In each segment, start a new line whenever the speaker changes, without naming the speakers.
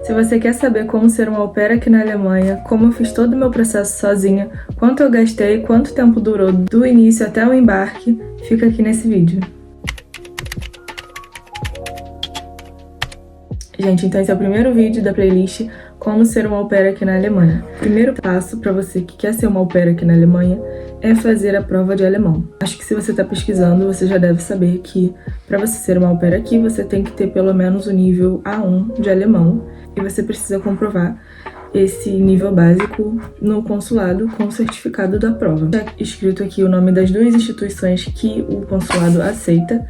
Se você quer saber como ser uma au pair aqui na Alemanha, como eu fiz todo o meu processo sozinha, quanto eu gastei, quanto tempo durou do início até o embarque, fica aqui nesse vídeo. Gente, então esse é o primeiro vídeo da playlist Como Ser uma Au Pair aqui na Alemanha. O primeiro passo para você que quer ser uma au pair aqui na Alemanha é fazer a prova de alemão. Acho que se você está pesquisando, você já deve saber que para você ser uma au pair aqui, você tem que ter pelo menos o nível A1 de alemão e você precisa comprovar esse nível básico no consulado com o certificado da prova. Está escrito aqui o nome das duas instituições que o consulado aceita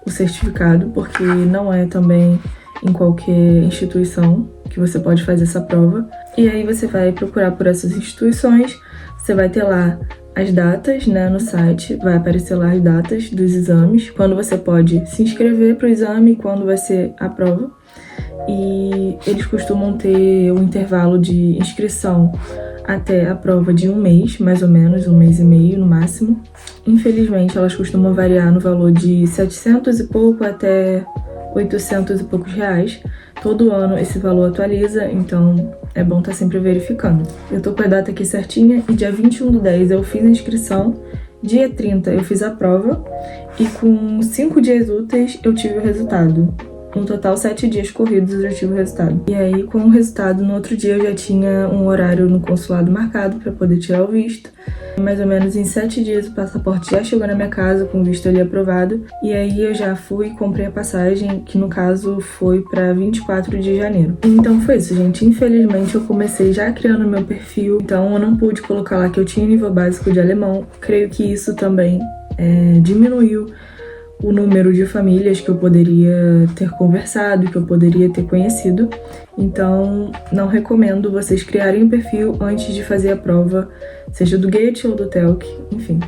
o certificado, porque não é também em qualquer instituição que você pode fazer essa prova. E aí você vai procurar por essas instituições, você vai ter lá as datas, né, no site, vai aparecer lá as datas dos exames, quando você pode se inscrever para o exame, quando vai ser a prova. E eles costumam ter um intervalo de inscrição até a prova de 1 mês, mais ou menos, 1 mês e meio no máximo. Infelizmente, elas costumam variar no valor de 700 e pouco até 800 e poucos reais. Todo ano esse valor atualiza, então é bom estar sempre verificando. Eu tô com a data aqui certinha e dia 21/10 eu fiz a inscrição, dia 30 eu fiz a prova e com 5 dias úteis eu tive o resultado. No total, 7 dias corridos eu já tive o resultado. E aí, com o resultado, no outro dia eu já tinha um horário no consulado marcado para poder tirar o visto. Mais ou menos em 7 dias o passaporte já chegou na minha casa com o visto ali aprovado. E aí eu já fui e comprei a passagem, que no caso foi para 24 de janeiro. Então foi isso, gente. Infelizmente eu comecei já criando meu perfil, então eu não pude colocar lá que eu tinha nível básico de alemão. Creio que isso também diminuiu o número de famílias que eu poderia ter conversado, que eu poderia ter conhecido. Então, não recomendo vocês criarem um perfil antes de fazer a prova, seja do Goethe ou do TELC, enfim.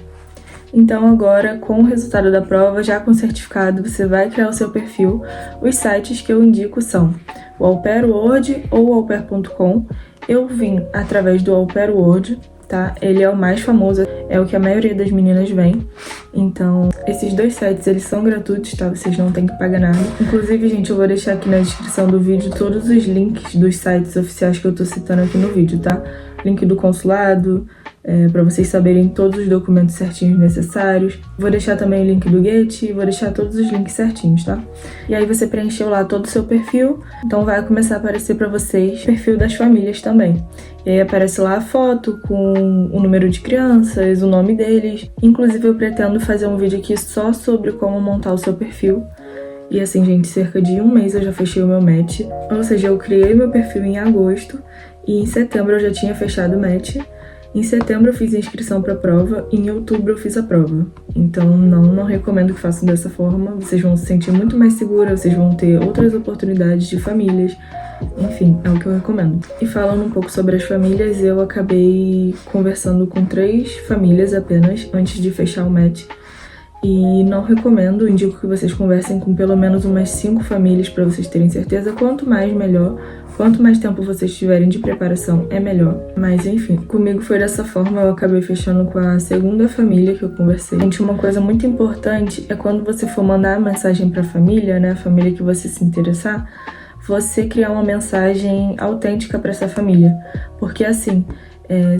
Então, agora, com o resultado da prova, já com o certificado, você vai criar o seu perfil. Os sites que eu indico são o Au Pair World ou o aupair.com. Eu vim através do Au Pair World, tá? Ele é o mais famoso, é o que a maioria das meninas vem. Então, esses dois sites, eles são gratuitos, tá? Vocês não têm que pagar nada. Inclusive, gente, eu vou deixar aqui na descrição do vídeo todos os links dos sites oficiais que eu tô citando aqui no vídeo, tá? Link do consulado, pra vocês saberem todos os documentos certinhos necessários. Vou deixar também o link do Goethe, vou deixar todos os links certinhos, tá? E aí você preencheu lá todo o seu perfil, então vai começar a aparecer pra vocês o perfil das famílias também. E aí aparece lá a foto com o número de crianças, o nome deles. Inclusive eu pretendo fazer um vídeo aqui só sobre como montar o seu perfil. E assim, gente, cerca de 1 mês eu já fechei o meu match. Ou seja, eu criei meu perfil em agosto e em setembro eu já tinha fechado o match. Em setembro eu fiz a inscrição para a prova e em outubro eu fiz a prova. Então não recomendo que façam dessa forma. Vocês vão se sentir muito mais seguras, vocês vão ter outras oportunidades de famílias. Enfim, é o que eu recomendo. E falando um pouco sobre as famílias, eu acabei conversando com 3 famílias apenas antes de fechar o match. E não recomendo, indico que vocês conversem com pelo menos umas 5 famílias para vocês terem certeza. Quanto mais, melhor. Quanto mais tempo vocês tiverem de preparação, é melhor. Mas enfim, comigo foi dessa forma, eu acabei fechando com a segunda família que eu conversei. Gente, uma coisa muito importante é quando você for mandar a mensagem para a família, né, a família que você se interessar, você criar uma mensagem autêntica para essa família. Porque assim,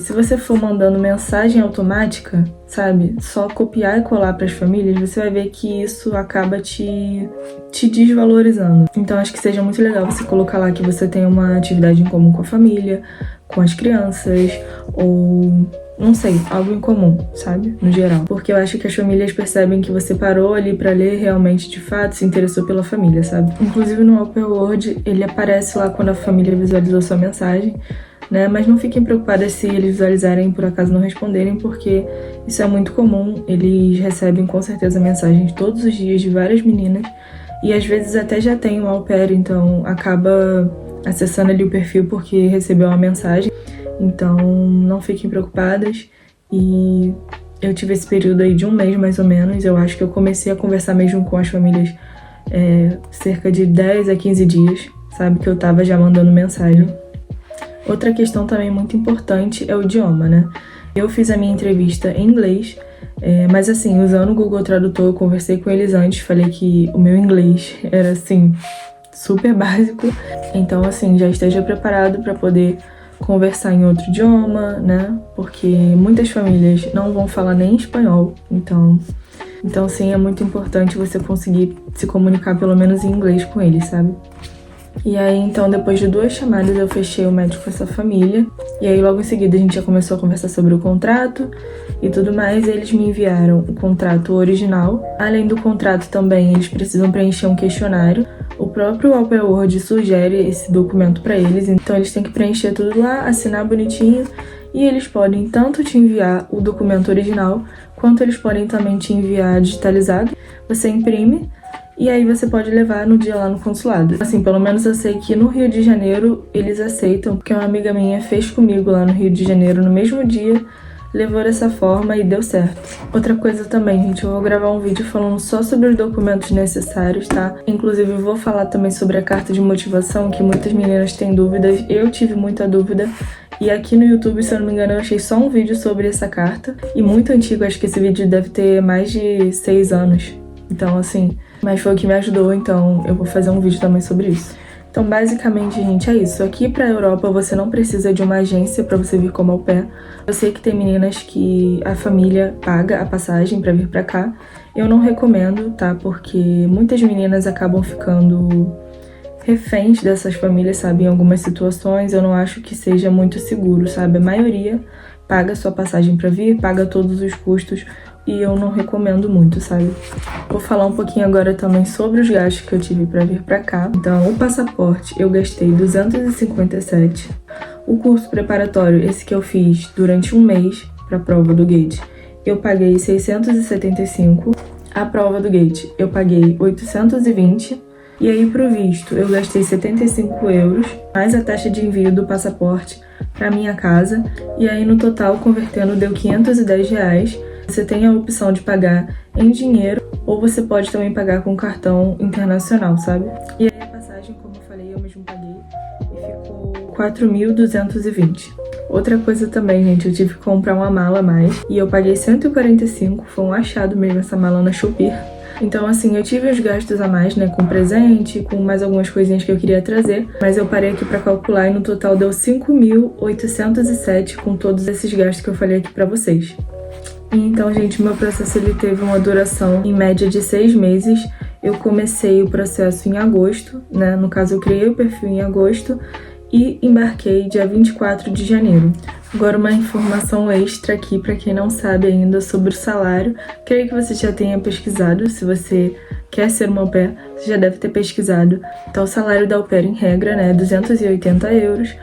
se você for mandando mensagem automática, sabe, só copiar e colar para as famílias, você vai ver que isso acaba te desvalorizando. Então acho que seja muito legal você colocar lá que você tem uma atividade em comum com a família, com as crianças, ou não sei, algo em comum, sabe, no geral. Porque eu acho que as famílias percebem que você parou ali pra ler realmente, de fato, se interessou pela família, sabe. Inclusive no Au Pair World, ele aparece lá quando a família visualizou sua mensagem, né? Mas não fiquem preocupadas se eles visualizarem e por acaso não responderem, porque isso é muito comum. Eles recebem com certeza mensagens todos os dias de várias meninas e às vezes até já tem um au pair, então acaba acessando ali o perfil porque recebeu uma mensagem. Então não fiquem preocupadas. E eu tive esse período aí de 1 mês mais ou menos. Eu acho que eu comecei a conversar mesmo com as famílias cerca de 10 a 15 dias, sabe, que eu tava já mandando mensagem. Outra questão também muito importante é o idioma, né? Eu fiz a minha entrevista em inglês, mas assim, usando o Google Tradutor, eu conversei com eles antes, falei que o meu inglês era assim, super básico. Então, assim, já esteja preparado para poder conversar em outro idioma, né? Porque muitas famílias não vão falar nem espanhol, então sim, é muito importante você conseguir se comunicar pelo menos em inglês com eles, sabe? E aí, então, depois de 2 chamadas, eu fechei o médico com essa família. E aí, logo em seguida, a gente já começou a conversar sobre o contrato e tudo mais. E eles me enviaram o contrato original. Além do contrato também, eles precisam preencher um questionário. O próprio Au Pair World sugere esse documento para eles. Então, eles têm que preencher tudo lá, assinar bonitinho. E eles podem tanto te enviar o documento original, quanto eles podem também te enviar digitalizado. Você imprime e aí você pode levar no dia lá no consulado. Assim, pelo menos eu sei que no Rio de Janeiro eles aceitam, porque uma amiga minha fez comigo lá no Rio de Janeiro no mesmo dia, levou dessa forma e deu certo. Outra coisa também, gente, eu vou gravar um vídeo falando só sobre os documentos necessários, tá? Inclusive eu vou falar também sobre a carta de motivação, que muitas meninas têm dúvidas, eu tive muita dúvida. E aqui no YouTube, se eu não me engano, eu achei só um vídeo sobre essa carta. E muito antigo, acho que esse vídeo deve ter mais de 6 anos. Então, assim, mas foi o que me ajudou, então eu vou fazer um vídeo também sobre isso. Então, basicamente, gente, é isso. Aqui pra Europa, você não precisa de uma agência pra você vir como au pair. Eu sei que tem meninas que a família paga a passagem pra vir pra cá. Eu não recomendo, tá? Porque muitas meninas acabam ficando reféns dessas famílias, sabe? Em algumas situações, eu não acho que seja muito seguro, sabe? A maioria paga sua passagem pra vir, paga todos os custos, e eu não recomendo muito, sabe? Vou falar um pouquinho agora também sobre os gastos que eu tive pra vir pra cá. Então, o passaporte eu gastei 257. O curso preparatório, esse que eu fiz durante um mês pra prova do GATE, eu paguei 675. A prova do GATE eu paguei 820. E aí, pro visto, eu gastei 75 euros, mais a taxa de envio do passaporte pra minha casa. E aí, no total, convertendo, deu 510 reais. Você tem a opção de pagar em dinheiro, ou você pode também pagar com cartão internacional, sabe? E aí, a passagem, como eu falei, eu mesmo paguei e ficou 4.220. Outra coisa também, gente, eu tive que comprar uma mala a mais e eu paguei 145, foi um achado mesmo essa mala na Shopee. Então, assim, eu tive os gastos a mais, né, com presente, com mais algumas coisinhas que eu queria trazer, mas eu parei aqui pra calcular e no total deu 5.807 com todos esses gastos que eu falei aqui pra vocês. E então, gente, meu processo ele teve uma duração em média de 6 meses. Eu comecei o processo em agosto, né, no caso eu criei o perfil em agosto e embarquei dia 24 de janeiro. Agora uma informação extra aqui para quem não sabe ainda sobre o salário. Creio que você já tenha pesquisado, se você quer ser uma au pair, você já deve ter pesquisado. Então o salário da au pair em regra, né, 280 euros,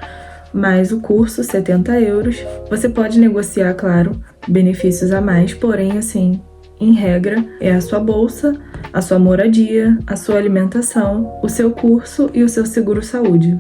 mais o curso, 70 euros. Você pode negociar, claro, benefícios a mais, porém, assim, em regra, é a sua bolsa, a sua moradia, a sua alimentação, o seu curso e o seu seguro-saúde.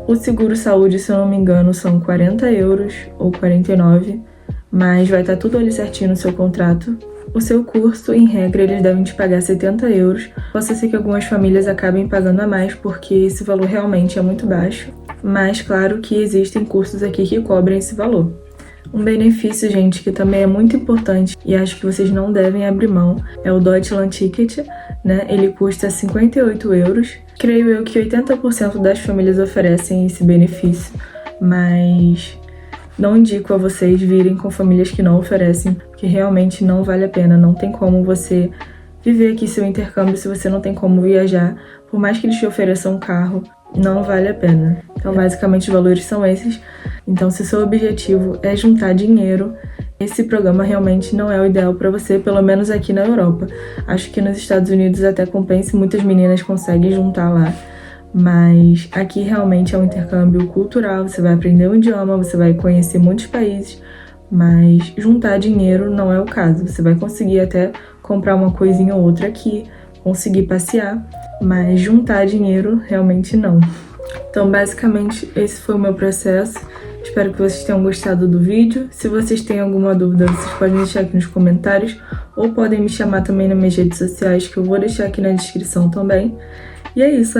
O seguro-saúde, se eu não me engano, são 40 euros ou 49, mas vai estar tudo ali certinho no seu contrato. O seu curso, em regra, eles devem te pagar 70 euros. Pode ser que algumas famílias acabem pagando a mais, porque esse valor realmente é muito baixo. Mas, claro que existem cursos aqui que cobrem esse valor. Um benefício, gente, que também é muito importante e acho que vocês não devem abrir mão, é o Deutschland Ticket, né? Ele custa 58 euros. Creio eu que 80% das famílias oferecem esse benefício, mas não indico a vocês virem com famílias que não oferecem, porque realmente não vale a pena. Não tem como você viver aqui seu intercâmbio se você não tem como viajar. Por mais que eles te ofereçam um carro, não vale a pena. Então, basicamente, os valores são esses. Então, se seu objetivo é juntar dinheiro, esse programa realmente não é o ideal para você, pelo menos aqui na Europa. Acho que nos Estados Unidos até compensa, muitas meninas conseguem juntar lá. Mas aqui realmente é um intercâmbio cultural, você vai aprender um idioma, você vai conhecer muitos países, mas juntar dinheiro não é o caso. Você vai conseguir até comprar uma coisinha ou outra aqui, conseguir passear, mas juntar dinheiro realmente não. Então, basicamente, esse foi o meu processo. Espero que vocês tenham gostado do vídeo. Se vocês têm alguma dúvida, vocês podem deixar aqui nos comentários ou podem me chamar também nas minhas redes sociais, que eu vou deixar aqui na descrição também. E é isso.